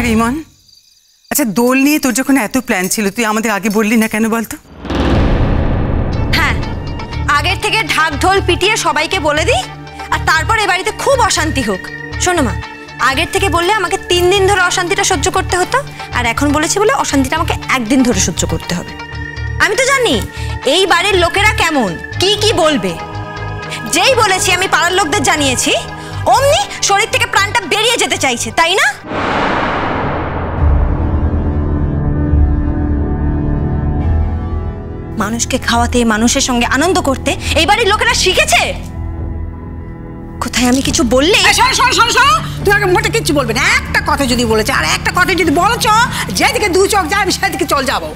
ইমন, আচ্ছা দোল নিয়ে তোর যখন এত প্ল্যান ছিল তুই আমাদের আগে বললি না কেন বলতো? হ্যাঁ, আগের থেকে ঢাক ঢোল পিটিয়ে সবাইকে বলে দিই আর তারপর এই বাড়িতে খুব অশান্তি হোক। শোনো মা, আগের থেকে বললে আমাকে 3 দিন ধরে অশান্তিটা সহ্য করতে হতো, আর এখন বলেছি বলে অশান্তিটা আমাকে 1 দিন ধরে সহ্য করতে হবে। আমি তো জানি এই বাড়ির লোকেরা কেমন, কি কি বলবে। যেই বলেছি আমি পাড়ার লোকদের জানিয়েছি, অমনি শরীর থেকে প্রাণটা বেরিয়ে যেতে চাইছে, তাই না? মানুষকে খাওয়াতে, মানুষের সঙ্গে আনন্দ করতে এই বাড়ির লোকেরা শিখেছে। কোথায় আমি কিছু বললে তুই আগে মোটে কিচ্ছু বলবে না। একটা কথা যদি বলেছে আর একটা কথা যদি বলেছ, যেদিকে 2 চোখ যায় আমি সেদিকে চল যাবো।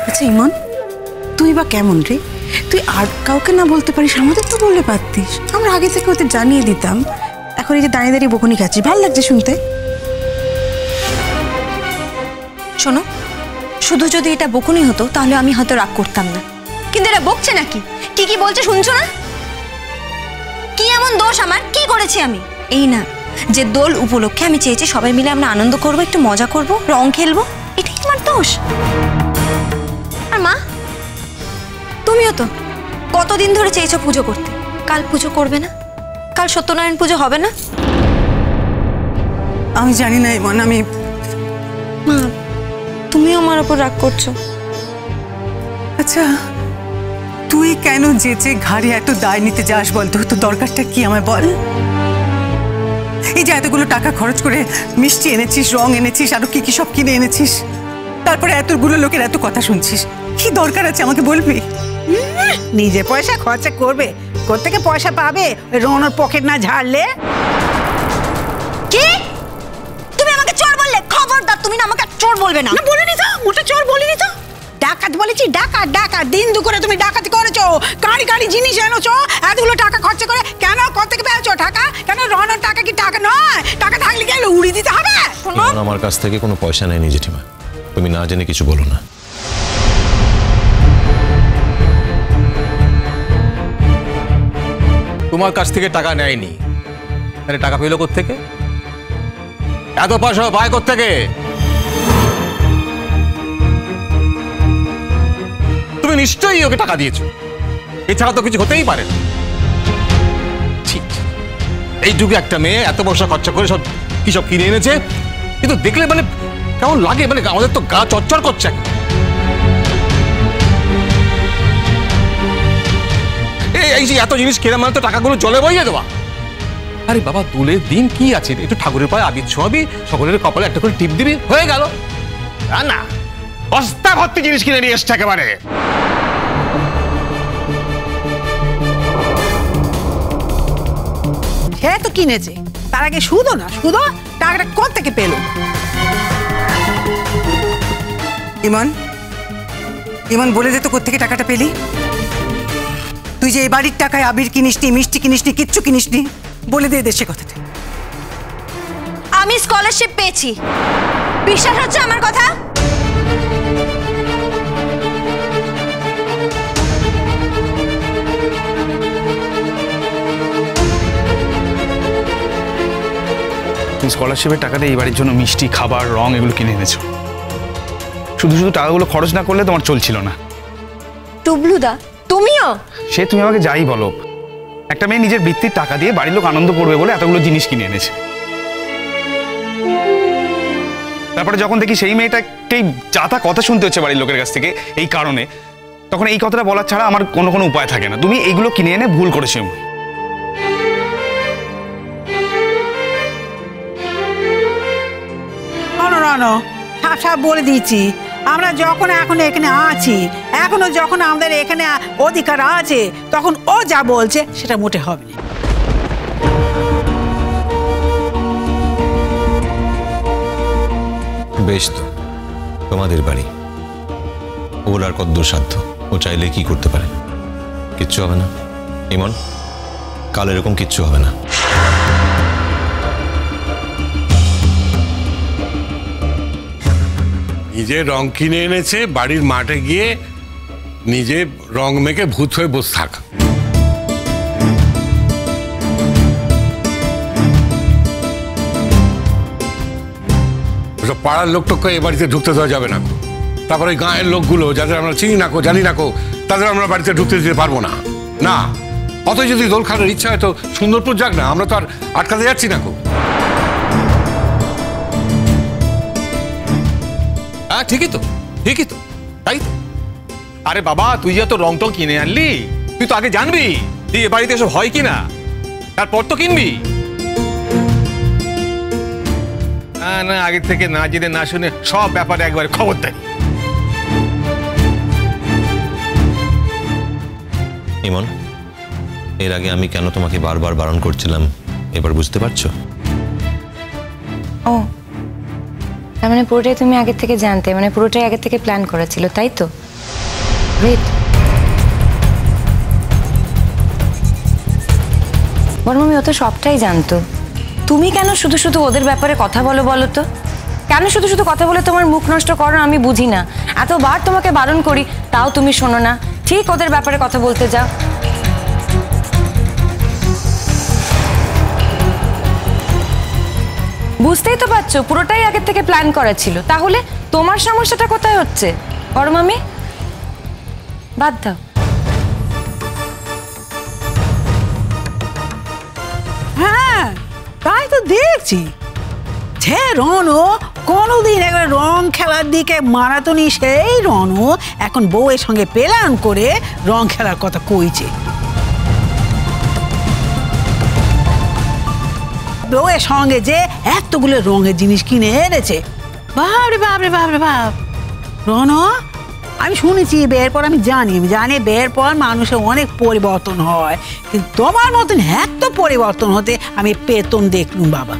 আচ্ছা ইমন, তুই বা কেমন রে? তুই আর কাউকে না বলতে পারিস, আমাদের তো বললে পারতিস। আমরা আগে থেকে ওদের জানিয়ে দিতাম। এখন এই যে দাঁড়িয়ে দাঁড়িয়ে বকুনি খাচ্ছিস, ভালো লাগছে শুনতে। শোনো, শুধু যদি এটা বকুনি হতো তাহলে আমি হয়তো রাগ করতাম না, কিন্তু এটা বকছে নাকি? কি কি বলছে শুনছো না? কি এমন দোষ আমার? কি করেছি আমি? এই না যে দোল উপলক্ষে আমি চেয়েছি সবাই মিলে আমরা আনন্দ করব, একটু মজা করব, রং খেলবো, এটাই আমার দোষ। আর মা, তুমিও তো কতদিন ধরে চেয়েছো পুজো করতে, কাল পুজো করবে না? কাল সত্যনারায়ণ পুজো হবে না? আমি জানি না ইমন, আমি মা তুমিও আমার উপর রাগ করছো। আচ্ছা তুই কেন যেচে ঘাড়ে এত দায় নিতে যাস বলতো? তো দরকারটা কি আমায় বল। এই যে এতগুলো টাকা খরচ করে মিষ্টি এনেছিস, রং এনেছিস, আরো কি কি সব কিনে এনেছিস, তারপরে এতগুলো লোকের এত কথা শুনছিস, কি দরকার আছে আমাকে বলবি? নিজে পয়সা খরচা করবে, কোত্থেকে পয়সা পাবে রোনার পকেট না ঝাড়লে? কি তুমি আমাকে চোর বললে? খবরদার, তুমি না আমাকে চোর বলবে না। বলিনি তো, মোটা চোর বলিনি তো। ডাকাত বলেছি, ডাকাত। ডাকাত দিন দুপুরে তুমি ডাকাতি করেছো, গাড়ি গাড়ি জিনিস এনেছো, এতগুলো টাকা খরচা করে। কেন? কোত্থেকে পেয়েছো টাকা? কেন রোনার টাকা কি টাকা নয়? টাকা থাকলে কি উড়িয়ে দিতে হবে? আমার কাছ থেকে কোনো পয়সা নেয়নি জেঠিমা, তুমি না জেনে কিছু বলো না। তোমার কাছ থেকে টাকা নেয়নি, আরে টাকা পেলো কোত্থেকে? এত পয়সা পায় কোত্থেকে? তুমি নিশ্চয়ই ওকে টাকা দিয়েছো, এছাড়া তো কিছু হতেই পারে না। ঠিক, এই যুগে একটা মেয়ে এত পয়সা খরচা করে সব কি সব কিনে এনেছে, কিন্তু দেখলে মানে কেমন লাগে, মানে আমাদের তো গা চচ্চর করছে। এই যে এত জিনিস কেনা মানে তো টাকাগুলো জলে বইয়ে দেওয়া। আরে বাবা, দোলের দিন কি আছে, একটু ঠাকুরের পায়ে আবির ছোঁয়াবি, সকলের কপালে একটা করে টিপ দিবি, হয়ে গেল। না, বস্তা ভর্তি জিনিস কিনে নিয়ে এসছে একেবারে। সে তো কিনেছে, তার আগে সুদও না, সুদও টাকাটা কোত্থেকে পেলো? ইমন, ইমন বলে দে তো কোত্থেকে টাকাটা পেলি? তুই যে এই বাড়ির টাকায় আবির কিনিসনি, মিষ্টি কিনিসনি, কিচ্ছু কিনিসনি, বলে দে দেশে কথাটা। আমি স্কলারশিপ পেয়েছি, বিশ্বাস হচ্ছে আমার কথা? তুমি স্কলারশিপের টাকাতে এই বাড়ির জন্য মিষ্টি, খাবার, রং এগুলো কিনে এনেছো। শুধু শুধু টাকাগুলো খরচ না করলে তোমার চলছিল না। টুবলুদা, তুমিও? সে তুমি আমাকে যাই বলো, একটা মেয়ে নিজের বৃত্তির টাকা দিয়ে বাড়ির লোক আনন্দ করবে বলে এতগুলো জিনিস কিনে এনেছে। তারপরে যখন দেখি সেই মেয়েটাকেই যা তা কথা শুনতে হচ্ছে বাড়ির লোকের কাছ থেকে এই কারণে, তখন এই কথাটা বলার ছাড়া আমার কোনো উপায় থাকে না। তুমি এইগুলো কিনে এনে ভুল করেছো। সাপ বলে দিয়েছি, আমরা যখন এখন এখানে আছি, এখনো যখন আমাদের এখানে অধিকার আছে, তখন ও যা বলছে সেটা মোটে হবে না। বেশ, তো তোমাদের বাড়ি, ওর আর কতদূর সাধ্য? ও চাইলে কি করতে পারে? কিচ্ছু হবে না ইমন, কাল এরকম কিচ্ছু হবে না। নিজে রং কিনে এনেছে, বাড়ির মাঠে গিয়ে নিজে রং মেখে ভূত হয়ে বসে থাক। পাড়ার লোকটোকে এ বাড়িতে ঢুকতে দেওয়া যাবে না। তারপর ওই গাঁয়ের লোকগুলো যাদের আমরা চিনি না জানি না তাদের আমরা বাড়িতে ঢুকতে দিতে পারবো না। না, অত যদি দোল খাওয়ার ইচ্ছা হয় তো সুন্দরপুর যাক না, আমরা তো আর আটকাতে যাচ্ছি না। হ্যাঁ ঠিকই তো, ঠিকই তো, তাই তো। আরে বাবা, তুই যত রং টং কিনে আনলি, তুই তো আগে জানবি যে এ বাড়িতে এসব হয় কিনা, তারপর তো কিনবি। না, আগে থেকে না জেনে না শুনে সব ব্যাপারে একবারে খবরদারি। ইমন, এর আগে আমি কেন তোমাকে বারবার বারণ করছিলাম এবার বুঝতে পারছো? ও, তার মানে পুরোটাই তুমি আগে থেকে জানতে, মানে পুরোটাই আগে থেকে প্ল্যান করেছিল, তাই তো? ওয়েট, বড় মামি ও তো সবটাই জানতো। তুমি কেন শুধু শুধু ওদের ব্যাপারে কথা বলো বলো তো? কেন শুধু শুধু কথা বলে তোমার মুখ নষ্ট করো আমি বুঝি না। এতবার তোমাকে বারণ করি তাও তুমি শোনো না, ঠিক ওদের ব্যাপারে কথা বলতে যাও। বুঝতেই তো পারছো পুরোটাই আগে থেকে প্ল্যান করা ছিল, তাহলে তোমার সমস্যাটা কোথায় হচ্ছে? বড় মামি বাদ দাও। হ্যাঁ, তাই তো দেখছি যে রনু কোনোদিন একবার রং খেলার দিকে মারাতনি, সেই রনু এখন বউয়ের সঙ্গে প্ল্যান করে রং খেলার কথা কইছে। বউয়ের সঙ্গে যে এতগুলো রঙের জিনিস কিনে এনেছে, বাপরে বাপরে বাপরে বাপ। রনু, আমি শুনেছি বিয়ের পর, আমি জানি বিয়ের পর মানুষের অনেক পরিবর্তন হয়, কিন্তু তোমার মতন এত পরিবর্তন হতে আমি পেতন দেখলুম বাবা।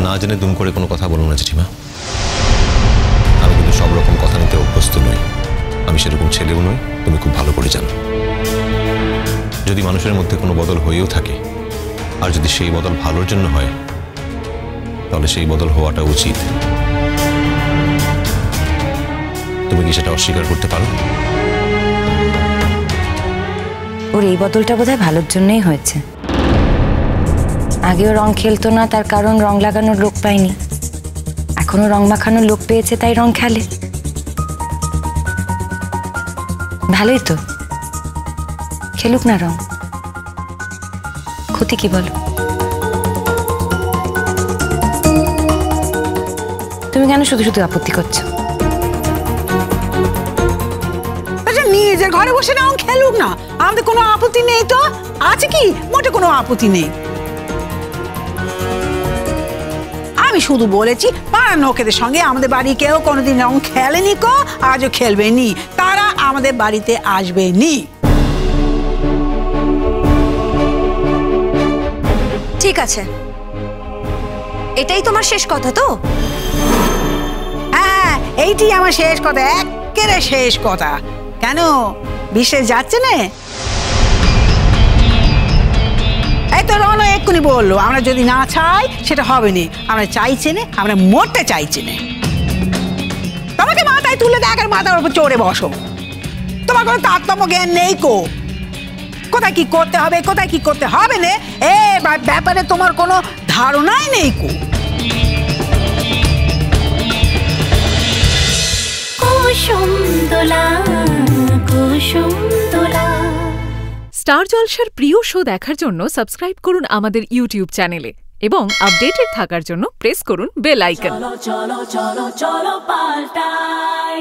না জেনে দুম করে কোনো কথা বলবো না জেঠিমা। আমি কিন্তু সব রকম কথা নিতে অভ্যস্ত নই, আমি সেরকম ছেলেও নই, তুমি খুব ভালো করে জানো। যদি মানুষের মধ্যে কোনো বদল হয়েও থাকে, আর যদি সেই বদল ভালোর জন্য হয়, তাহলে সেই বদল হওয়াটা উচিত। তুমি কি সেটা অস্বীকার করতে পারো? ওর এই বদলটা বোধহয় ভালোর জন্যই হয়েছে। আগেও রং খেলতো না, তার কারণ রং লাগানোর লোক পায়নি। এখনো রং মাখানোর লোক পেয়েছে, তাই রং খেলে। ভালোই তো, খেলুক না রং, ক্ষতি কি বলো? তুমি কেন শুধু শুধু আপত্তি করছো? নিজের ঘরে বসে রং খেলুক না, আমাদের কোনো আপত্তি নেই তো। আছে কি? মোটে কোনো আপত্তি নেই। আমি শুধু বলেছি পাড়ার লোকেদের সঙ্গে আমাদের বাড়ি কেউ কোনোদিন রং খেলেনি কো, আজও খেলবে নি, তারা আমাদের বাড়িতে আসবে নি। ঠিক আছে, এটাই তোমার শেষ কথা তো? হ্যাঁ, এইটি আমার শেষ কথা, একেবারে শেষ কথা। কেন বিশ্বাস যাচ্ছে না? এই তো রনু এক্ষুনি বললো, আমরা যদি না চাই সেটা হবে না। আমরা চাইছে না, আমরা মরতে চাইছি না। তোমাকে মাথায় তুলে দেখার মাথার উপর চড়ে বসো, তোমার কোনো তারতম্য জ্ঞান নেই কো। কোথায় কি করতে হবে, কোথায় কি করতে হবে না, এ ব্যাপারে তোমার কোনো ধারণাই নেই কো। স্টার জলসার প্রিয় শো দেখার জন্য সাবস্ক্রাইব করুন আমাদের ইউটিউব চ্যানেলে এবং আপডেটেড থাকার জন্য প্রেস করুন বেল আইকন। চলো চলো চলো চলো পাল্টাই।